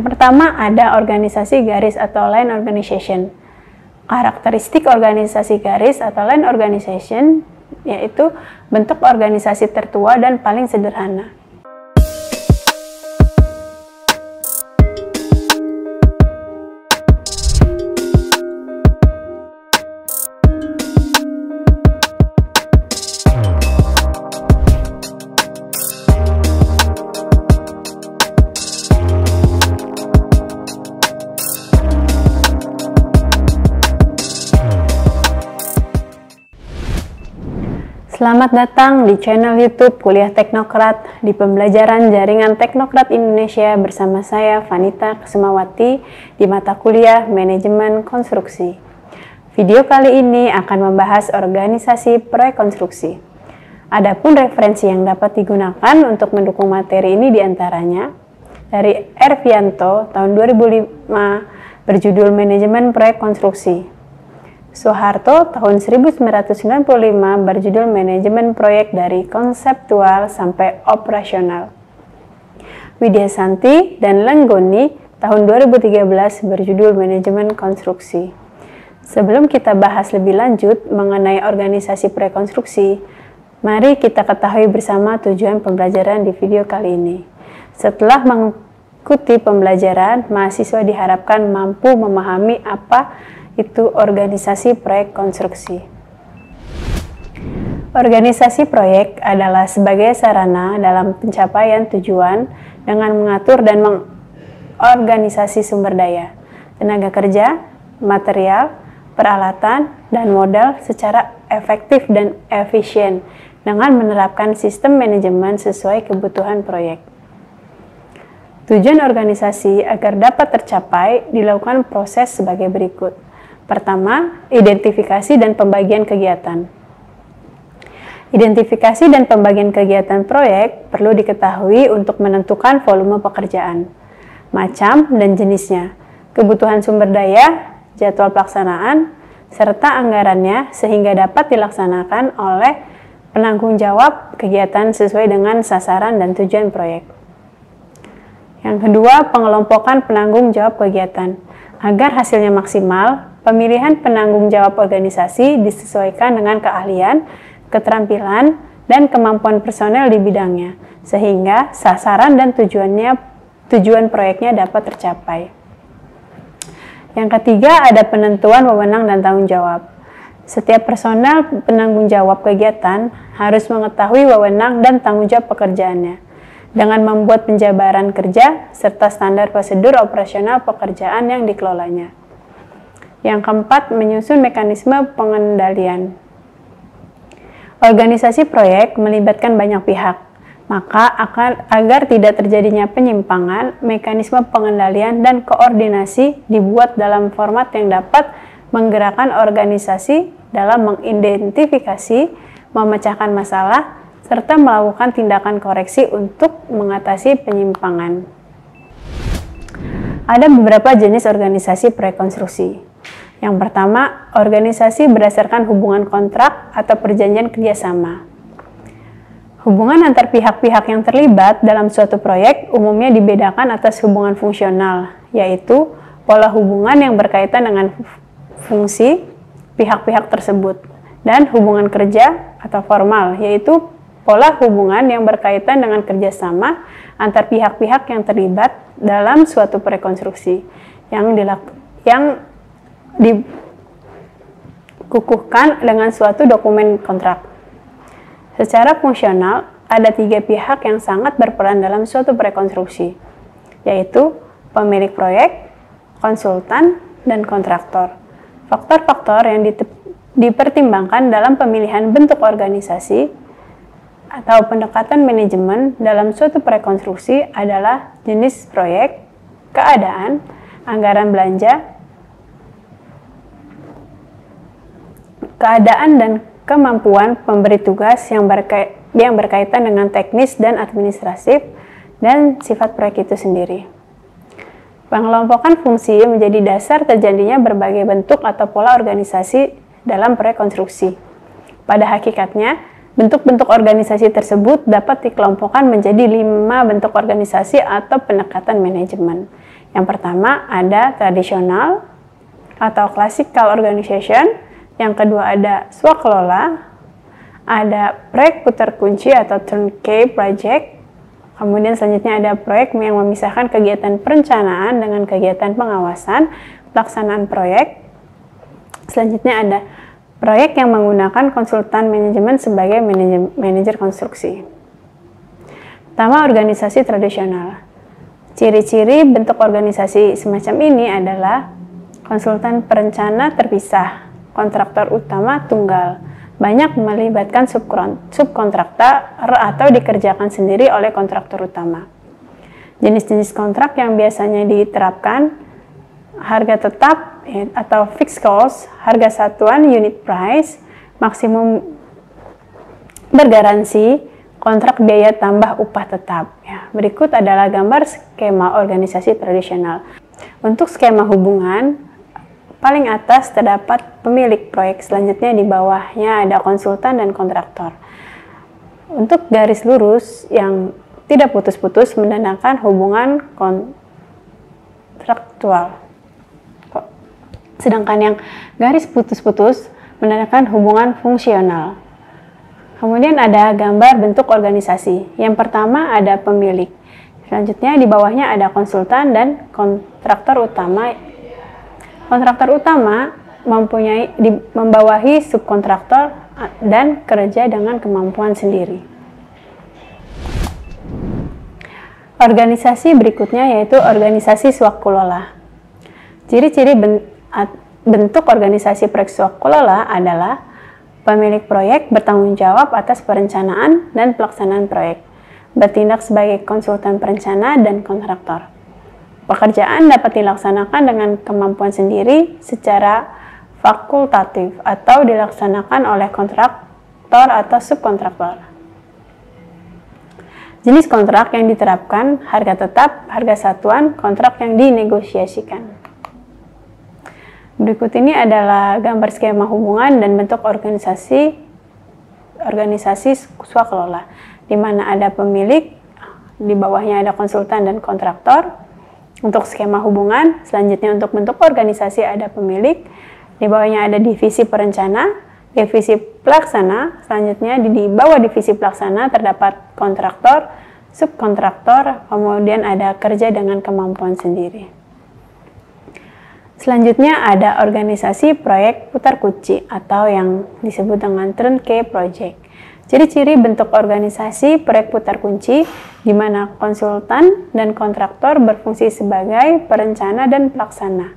pertama ada organisasi garis atau line organization. Karakteristik organisasi garis atau line organization yaitu bentuk organisasi tertua dan paling sederhana. Selamat datang di channel YouTube Kuliah Teknokrat di pembelajaran Jaringan Teknokrat Indonesia bersama saya Vanita Kusumawati di mata kuliah Manajemen Konstruksi. Video kali ini akan membahas organisasi proyek konstruksi. Adapun referensi yang dapat digunakan untuk mendukung materi ini diantaranya dari Ervianto tahun 2005 berjudul Manajemen Proyek Konstruksi. Soeharto tahun 1995 berjudul Manajemen Proyek dari Konseptual sampai Operasional. Widya Santi dan Lenggoni tahun 2013 berjudul Manajemen Konstruksi. Sebelum kita bahas lebih lanjut mengenai organisasi proyek konstruksi, mari kita ketahui bersama tujuan pembelajaran di video kali ini. Setelah mengikuti pembelajaran, mahasiswa diharapkan mampu memahami apa itu organisasi proyek konstruksi. Organisasi proyek adalah sebagai sarana dalam pencapaian tujuan dengan mengatur dan mengorganisasi sumber daya, tenaga kerja, material, peralatan, dan modal secara efektif dan efisien dengan menerapkan sistem manajemen sesuai kebutuhan proyek. Tujuan organisasi agar dapat tercapai dilakukan proses sebagai berikut. Pertama, identifikasi dan pembagian kegiatan. Identifikasi dan pembagian kegiatan proyek perlu diketahui untuk menentukan volume pekerjaan, macam dan jenisnya, kebutuhan sumber daya, jadwal pelaksanaan, serta anggarannya sehingga dapat dilaksanakan oleh penanggung jawab kegiatan sesuai dengan sasaran dan tujuan proyek. Yang kedua, pengelompokan penanggung jawab kegiatan. Agar hasilnya maksimal, pemilihan penanggung jawab organisasi disesuaikan dengan keahlian, keterampilan, dan kemampuan personel di bidangnya, sehingga sasaran dan tujuan proyeknya dapat tercapai. Yang ketiga, ada penentuan wewenang dan tanggung jawab. Setiap personel penanggung jawab kegiatan harus mengetahui wewenang dan tanggung jawab pekerjaannya, dengan membuat penjabaran kerja serta standar prosedur operasional pekerjaan yang dikelolanya. Yang keempat, menyusun mekanisme pengendalian. Organisasi proyek melibatkan banyak pihak, maka agar tidak terjadinya penyimpangan, mekanisme pengendalian dan koordinasi dibuat dalam format yang dapat menggerakkan organisasi dalam mengidentifikasi, memecahkan masalah, serta melakukan tindakan koreksi untuk mengatasi penyimpangan. Ada beberapa jenis organisasi proyek konstruksi. Yang pertama, organisasi berdasarkan hubungan kontrak atau perjanjian kerjasama. Hubungan antar pihak-pihak yang terlibat dalam suatu proyek umumnya dibedakan atas hubungan fungsional, yaitu pola hubungan yang berkaitan dengan fungsi pihak-pihak tersebut, dan hubungan kerja atau formal, yaitu pola hubungan yang berkaitan dengan kerjasama antar pihak-pihak yang terlibat dalam suatu proyek konstruksi yang dikukuhkan dengan suatu dokumen kontrak. Secara fungsional, ada tiga pihak yang sangat berperan dalam suatu proyek konstruksi, yaitu pemilik proyek, konsultan, dan kontraktor. Faktor-faktor yang dipertimbangkan dalam pemilihan bentuk organisasi atau pendekatan manajemen dalam suatu proyek konstruksi adalah jenis proyek, keadaan, anggaran belanja, keadaan dan kemampuan pemberi tugas yang berkaitan dengan teknis dan administratif, dan sifat proyek itu sendiri. Pengelompokan fungsi menjadi dasar terjadinya berbagai bentuk atau pola organisasi dalam proyek konstruksi. Pada hakikatnya, bentuk-bentuk organisasi tersebut dapat dikelompokkan menjadi 5 bentuk organisasi atau pendekatan manajemen. Yang pertama ada tradisional atau classical organization, yang kedua ada swakelola, ada proyek putar kunci atau turnkey project, kemudian selanjutnya ada proyek yang memisahkan kegiatan perencanaan dengan kegiatan pengawasan pelaksanaan proyek. Selanjutnya ada proyek yang menggunakan konsultan manajemen sebagai manajer konstruksi. Pertama, organisasi tradisional. Ciri-ciri bentuk organisasi semacam ini adalah konsultan perencana terpisah, kontraktor utama tunggal, banyak melibatkan subkontraktor atau dikerjakan sendiri oleh kontraktor utama. Jenis-jenis kontrak yang biasanya diterapkan: harga tetap atau fixed cost, harga satuan unit price, maksimum bergaransi, kontrak biaya tambah upah tetap. Ya, berikut adalah gambar skema organisasi tradisional. Untuk skema hubungan, paling atas terdapat pemilik proyek, selanjutnya di bawahnya ada konsultan dan kontraktor. Untuk garis lurus yang tidak putus-putus menandakan hubungan kontraktual. Sedangkan yang garis putus-putus menandakan hubungan fungsional. Kemudian ada gambar bentuk organisasi. Yang pertama ada pemilik. Selanjutnya di bawahnya ada konsultan dan kontraktor utama. Kontraktor utama membawahi subkontraktor dan kerja dengan kemampuan sendiri. Organisasi berikutnya yaitu organisasi swakelola. Ciri-ciri bentuk organisasi proyek swakelola adalah pemilik proyek bertanggung jawab atas perencanaan dan pelaksanaan proyek, bertindak sebagai konsultan perencana dan kontraktor. Pekerjaan dapat dilaksanakan dengan kemampuan sendiri secara fakultatif atau dilaksanakan oleh kontraktor atau subkontraktor. Jenis kontrak yang diterapkan: harga tetap, harga satuan, kontrak yang dinegosiasikan. Berikut ini adalah gambar skema hubungan dan bentuk organisasi swakelola, di mana ada pemilik, di bawahnya ada konsultan dan kontraktor. Untuk skema hubungan, selanjutnya untuk bentuk organisasi ada pemilik, di bawahnya ada divisi perencana, divisi pelaksana, selanjutnya di bawah divisi pelaksana terdapat kontraktor, subkontraktor, kemudian ada kerja dengan kemampuan sendiri. Selanjutnya ada organisasi proyek putar kunci atau yang disebut dengan turnkey project. Ciri-ciri bentuk organisasi proyek putar kunci di mana konsultan dan kontraktor berfungsi sebagai perencana dan pelaksana,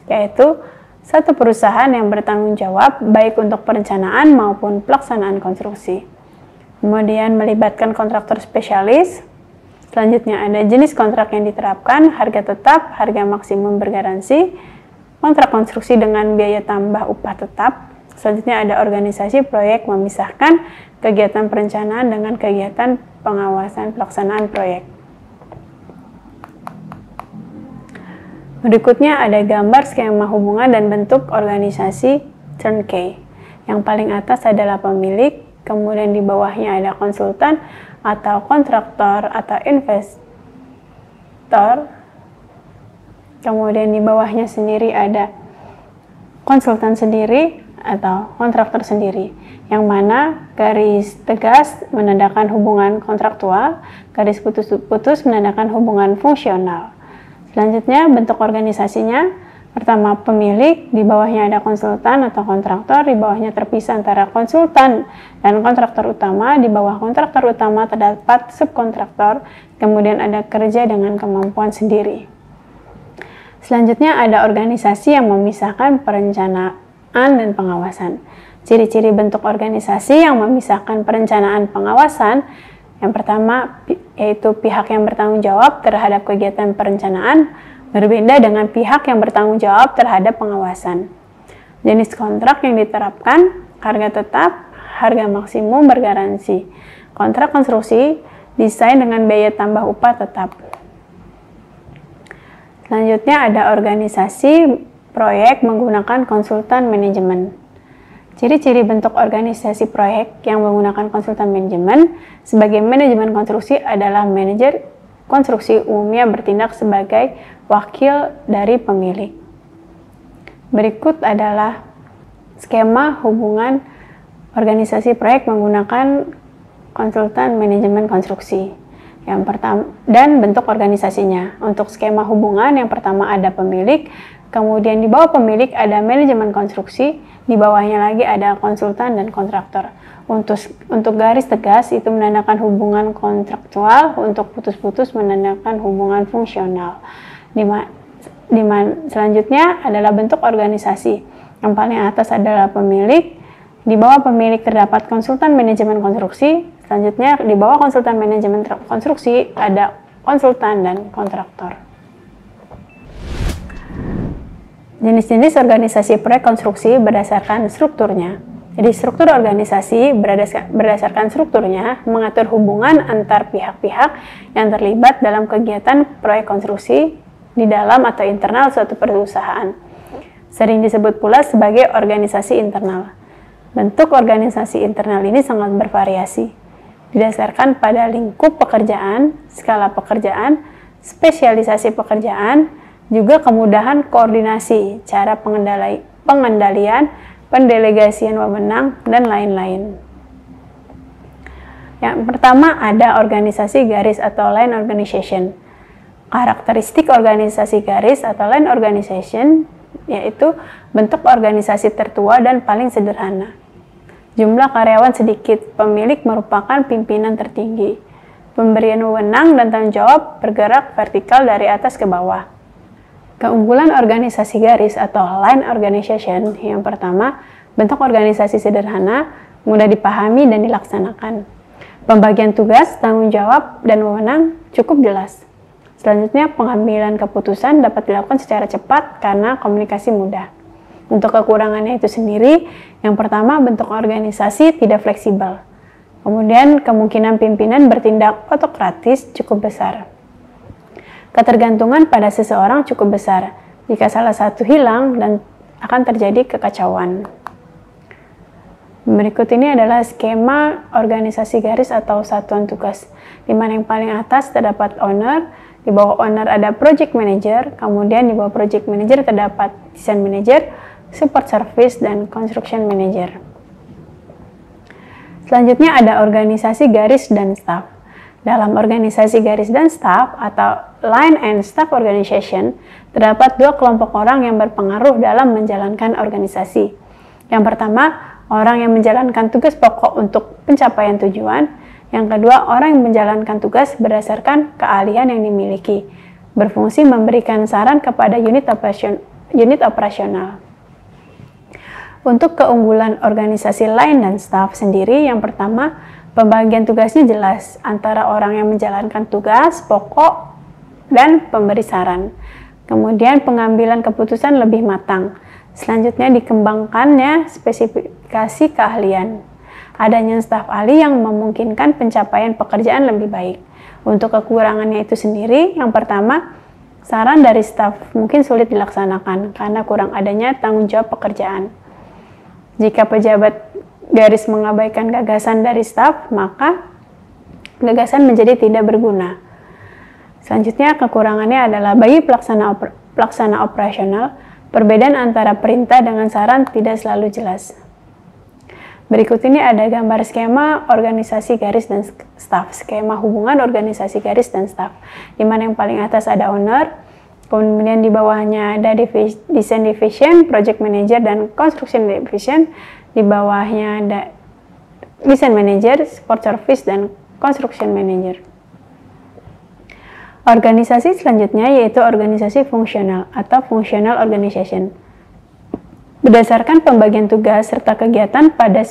yaitu satu perusahaan yang bertanggung jawab baik untuk perencanaan maupun pelaksanaan konstruksi. Kemudian melibatkan kontraktor spesialis. Selanjutnya ada jenis kontrak yang diterapkan: harga tetap, harga maksimum bergaransi, kontrak konstruksi dengan biaya tambah upah tetap. Selanjutnya ada organisasi proyek memisahkan kegiatan perencanaan dengan kegiatan pengawasan pelaksanaan proyek. Berikutnya ada gambar skema hubungan dan bentuk organisasi turnkey. Yang paling atas adalah pemilik, kemudian di bawahnya ada konsultan atau kontraktor atau investor. Kemudian di bawahnya sendiri ada konsultan sendiri atau kontraktor sendiri, yang mana garis tegas menandakan hubungan kontraktual, garis putus-putus menandakan hubungan fungsional. Selanjutnya bentuk organisasinya: pertama pemilik, di bawahnya ada konsultan atau kontraktor, di bawahnya terpisah antara konsultan dan kontraktor utama, di bawah kontraktor utama terdapat subkontraktor, kemudian ada kerja dengan kemampuan sendiri. Selanjutnya ada organisasi yang memisahkan perencanaan dan pengawasan. Ciri-ciri bentuk organisasi yang memisahkan perencanaan pengawasan: yang pertama yaitu pihak yang bertanggung jawab terhadap kegiatan perencanaan berbeda dengan pihak yang bertanggung jawab terhadap pengawasan. Jenis kontrak yang diterapkan: harga tetap, harga maksimum bergaransi, kontrak konstruksi, desain dengan biaya tambah upah tetap. Selanjutnya ada organisasi proyek menggunakan konsultan manajemen. Ciri-ciri bentuk organisasi proyek yang menggunakan konsultan manajemen sebagai manajemen konstruksi adalah manajer konstruksi umumnya bertindak sebagai wakil dari pemilik. Berikut adalah skema hubungan organisasi proyek menggunakan konsultan manajemen konstruksi. Yang pertama, dan bentuk organisasinya. Untuk skema hubungan, yang pertama ada pemilik, kemudian di bawah pemilik ada manajemen konstruksi, di bawahnya lagi ada konsultan dan kontraktor. Untuk garis tegas itu menandakan hubungan kontraktual, untuk putus-putus menandakan hubungan fungsional. Selanjutnya adalah bentuk organisasi. Yang paling atas adalah pemilik, di bawah pemilik terdapat konsultan manajemen konstruksi, selanjutnya di bawah konsultan manajemen konstruksi ada konsultan dan kontraktor. Jenis-jenis organisasi proyek konstruksi berdasarkan strukturnya. Jadi struktur organisasi berdasarkan strukturnya mengatur hubungan antar pihak-pihak yang terlibat dalam kegiatan proyek konstruksi di dalam atau internal suatu perusahaan. Sering disebut pula sebagai organisasi internal. Bentuk organisasi internal ini sangat bervariasi, didasarkan pada lingkup pekerjaan, skala pekerjaan, spesialisasi pekerjaan, juga kemudahan koordinasi, cara pengendalian, pendelegasian wewenang, dan lain-lain. Yang pertama ada organisasi garis atau line organization. Karakteristik organisasi garis atau line organization yaitu bentuk organisasi tertua dan paling sederhana. Jumlah karyawan sedikit, pemilik merupakan pimpinan tertinggi. Pemberian wewenang dan tanggung jawab bergerak vertikal dari atas ke bawah. Keunggulan organisasi garis atau line organization yang pertama, bentuk organisasi sederhana, mudah dipahami dan dilaksanakan. Pembagian tugas, tanggung jawab, dan wewenang cukup jelas. Selanjutnya, pengambilan keputusan dapat dilakukan secara cepat karena komunikasi mudah. Untuk kekurangannya itu sendiri, yang pertama, bentuk organisasi tidak fleksibel. Kemudian, kemungkinan pimpinan bertindak otokratis cukup besar. Ketergantungan pada seseorang cukup besar. Jika salah satu hilang, dan akan terjadi kekacauan. Berikut ini adalah skema organisasi garis atau satuan tugas, di mana yang paling atas terdapat owner, di bawah owner ada project manager, kemudian di bawah project manager terdapat design manager, support service, dan construction manager. Selanjutnya ada organisasi garis dan staff. Dalam organisasi garis dan staff atau line and staff organization, terdapat dua kelompok orang yang berpengaruh dalam menjalankan organisasi. Yang pertama, orang yang menjalankan tugas pokok untuk pencapaian tujuan. Yang kedua, orang yang menjalankan tugas berdasarkan keahlian yang dimiliki, berfungsi memberikan saran kepada unit operasional. Untuk keunggulan organisasi line dan staff sendiri, yang pertama, pembagian tugasnya jelas antara orang yang menjalankan tugas pokok dan pemberi saran. Kemudian pengambilan keputusan lebih matang. Selanjutnya dikembangkannya spesifikasi keahlian. Adanya staf ahli yang memungkinkan pencapaian pekerjaan lebih baik. Untuk kekurangannya itu sendiri, yang pertama, saran dari staf mungkin sulit dilaksanakan karena kurang adanya tanggung jawab pekerjaan. Jika pejabat garis mengabaikan gagasan dari staf, maka gagasan menjadi tidak berguna. Selanjutnya, kekurangannya adalah bagi pelaksana operasional, perbedaan antara perintah dengan saran tidak selalu jelas. Berikut ini ada gambar skema organisasi garis dan staff, skema hubungan organisasi garis dan staff, di mana yang paling atas ada owner, kemudian di bawahnya ada design division, project manager, dan construction division, di bawahnya ada design manager, support service, dan construction manager. Organisasi selanjutnya yaitu organisasi fungsional atau functional organization. Berdasarkan pembagian tugas serta kegiatan pada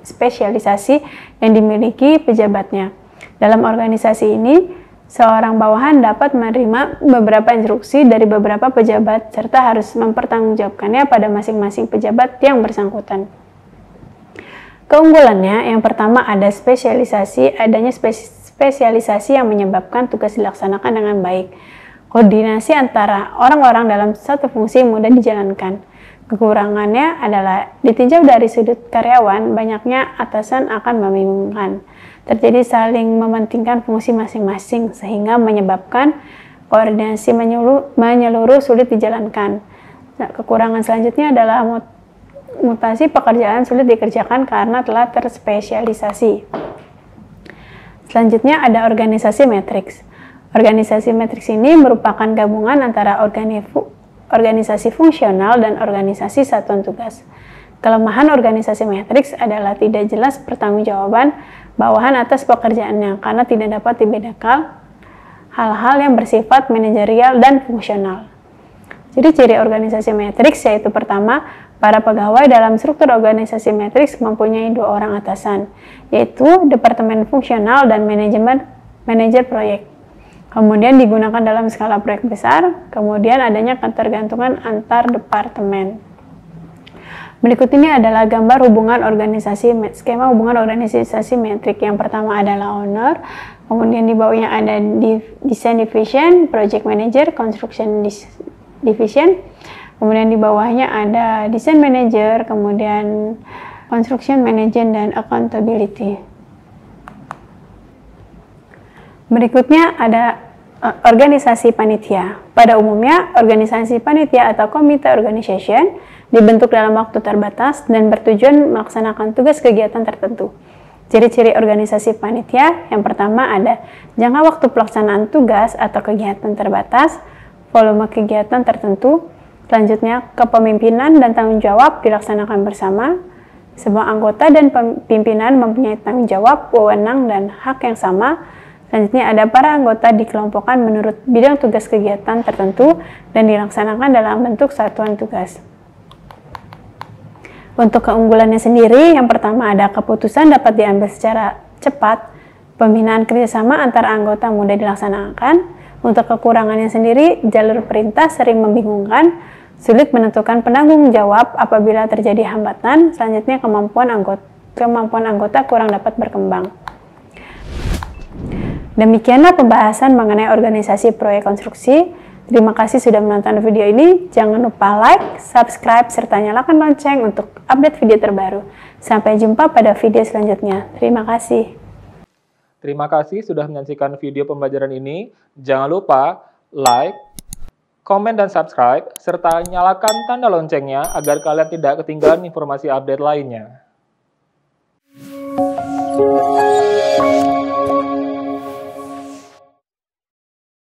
spesialisasi yang dimiliki pejabatnya. Dalam organisasi ini, seorang bawahan dapat menerima beberapa instruksi dari beberapa pejabat serta harus mempertanggungjawabkannya pada masing-masing pejabat yang bersangkutan. Keunggulannya, yang pertama ada adanya spesialisasi yang menyebabkan tugas dilaksanakan dengan baik. Koordinasi antara orang-orang dalam satu fungsi mudah dijalankan. Kekurangannya adalah ditinjau dari sudut karyawan, banyaknya atasan akan membingungkan. Terjadi saling mementingkan fungsi masing-masing sehingga menyebabkan koordinasi menyeluruh sulit dijalankan. Nah, kekurangan selanjutnya adalah mutasi pekerjaan sulit dikerjakan karena telah terspesialisasi. Selanjutnya ada organisasi matriks. Organisasi matriks ini merupakan gabungan antara organisasi fungsional dan organisasi satuan tugas. Kelemahan organisasi matriks adalah tidak jelas pertanggungjawaban bawahan atas pekerjaannya karena tidak dapat dibedakan hal-hal yang bersifat manajerial dan fungsional. Ciri-ciri organisasi matriks yaitu pertama, para pegawai dalam struktur organisasi matriks mempunyai 2 orang atasan, yaitu departemen fungsional dan manajer proyek. Kemudian digunakan dalam skala proyek besar, kemudian adanya ketergantungan antar departemen. Berikut ini adalah gambar skema hubungan organisasi metrik. Yang pertama adalah owner, kemudian di bawahnya ada design division, project manager, construction division, kemudian di bawahnya ada design manager, kemudian construction manager, dan accountability. Berikutnya ada organisasi panitia. Pada umumnya, organisasi panitia atau komite organization dibentuk dalam waktu terbatas dan bertujuan melaksanakan tugas kegiatan tertentu. Ciri-ciri organisasi panitia, yang pertama ada jangka waktu pelaksanaan tugas atau kegiatan terbatas, volume kegiatan tertentu. Selanjutnya, kepemimpinan dan tanggung jawab dilaksanakan bersama. Semua anggota dan pimpinan mempunyai tanggung jawab, wewenang, dan hak yang sama. Selanjutnya, ada para anggota dikelompokkan menurut bidang tugas kegiatan tertentu dan dilaksanakan dalam bentuk satuan tugas. Untuk keunggulannya sendiri, yang pertama ada keputusan dapat diambil secara cepat, pembinaan kerjasama antara anggota mudah dilaksanakan. Untuk kekurangannya sendiri, jalur perintah sering membingungkan, sulit menentukan penanggung jawab apabila terjadi hambatan. Selanjutnya, kemampuan anggota kurang dapat berkembang. Demikianlah pembahasan mengenai organisasi proyek konstruksi. Terima kasih sudah menonton video ini. Jangan lupa like, subscribe, serta nyalakan lonceng untuk update video terbaru. Sampai jumpa pada video selanjutnya. Terima kasih. Terima kasih sudah menyaksikan video pembelajaran ini. Jangan lupa like, komen, dan subscribe, serta nyalakan tanda loncengnya agar kalian tidak ketinggalan informasi update lainnya.